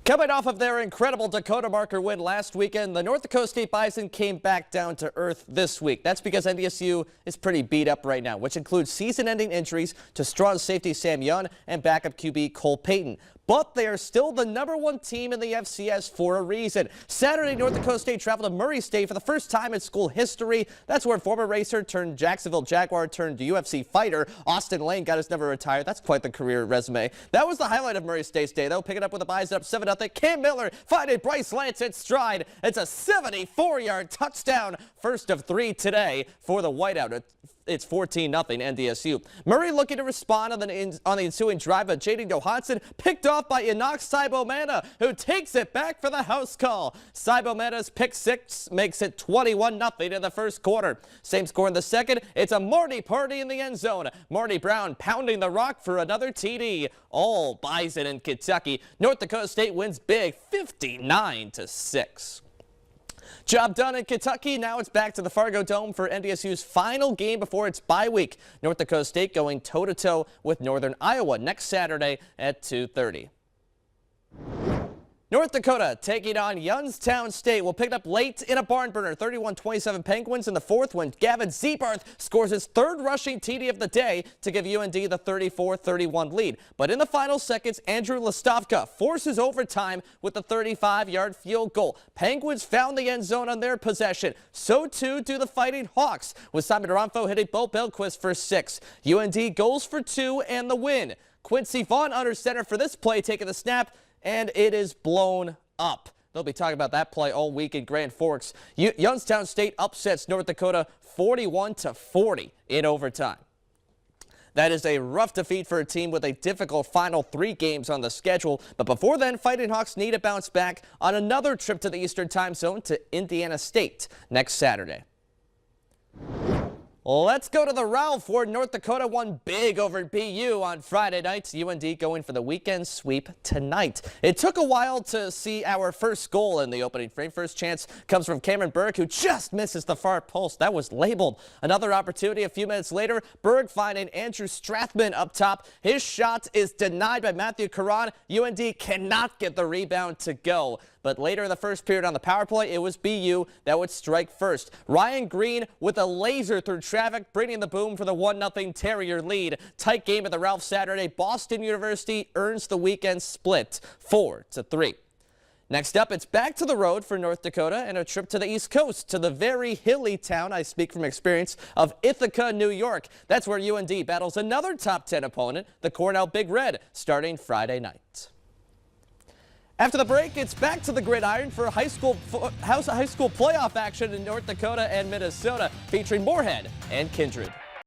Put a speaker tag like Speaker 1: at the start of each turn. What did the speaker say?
Speaker 1: Coming off of their incredible Dakota Marker win last weekend, the North Dakota State Bison came back down to earth this week. That's because NDSU is pretty beat up right now, which includes season-ending injuries to strong safety Sam Young and backup QB Cole Payton. But they are still the #1 team in the FCS for a reason. Saturday, North Dakota State traveled to Murray State for the first time in school history. That's where former racer turned Jacksonville Jaguar turned UFC fighter Austin Lane got his never retired. That's quite the career resume. That was the highlight of Murray State's day, though, picking up with the Bison up 7-0. Cam Miller finding Bryce Lance in stride. It's a 74-yard touchdown, first of 3 today for the Whiteout. It's 14-0 NDSU. Murray looking to respond on the ensuing drive, but Jaden Johansson picked off by Enoch Saibomana, who takes it back for the house call. Saibomana's pick six makes it 21-0 in the first quarter. Same score in the second. It's a Marty party in the end zone. Marty Brown pounding the rock for another TD. All Bison in Kentucky. North Dakota State wins big, 59-6. Job done in Kentucky. Now it's back to the Fargo Dome for NDSU's final game before its bye week. North Dakota State going toe-to-toe with Northern Iowa next Saturday at 2:30. North Dakota taking on Youngstown State. Will pick it up late in a barn burner. 31-27 Penguins in the fourth when Gavin Zeebarth scores his third rushing TD of the day to give UND the 34-31 lead. But in the final seconds, Andrew Lastovka forces overtime with a 35-yard field goal. Penguins found the end zone on their possession. So too do the Fighting Hawks, with Simon Ramfo hitting Bo Belquist for 6. UND goes for 2 and the win. Quincy Vaughn under center for this play, taking the snap, and it is blown up. They'll be talking about that play all week in Grand Forks. Youngstown State upsets North Dakota 41-40 in overtime. That is a rough defeat for a team with a difficult final 3 games on the schedule. But before then, Fighting Hawks need to bounce back on another trip to the Eastern Time Zone to Indiana State next Saturday. Let's go to the Ralph, where North Dakota won big over BU on Friday night. UND going for the weekend sweep tonight. It took a while to see our first goal in the opening frame. First chance comes from Cameron Berg, who just misses the far post. That was labeled. Another opportunity a few minutes later. Berg finding Andrew Strathman up top. His shot is denied by Matthew Caron. UND cannot get the rebound to go. But later in the first period on the power play, it was BU that would strike first. Ryan Green with a laser through traffic, bringing the boom for the 1-0 Terrier lead. Tight game at the Ralph Saturday. Boston University earns the weekend split 4-3. Next up, it's back to the road for North Dakota and a trip to the East Coast, to the very hilly town, I speak from experience, of Ithaca, New York. That's where UND battles another top 10 opponent, the Cornell Big Red, starting Friday night. After the break, it's back to the gridiron for high school playoff action in North Dakota and Minnesota, featuring Moorhead and Kindred.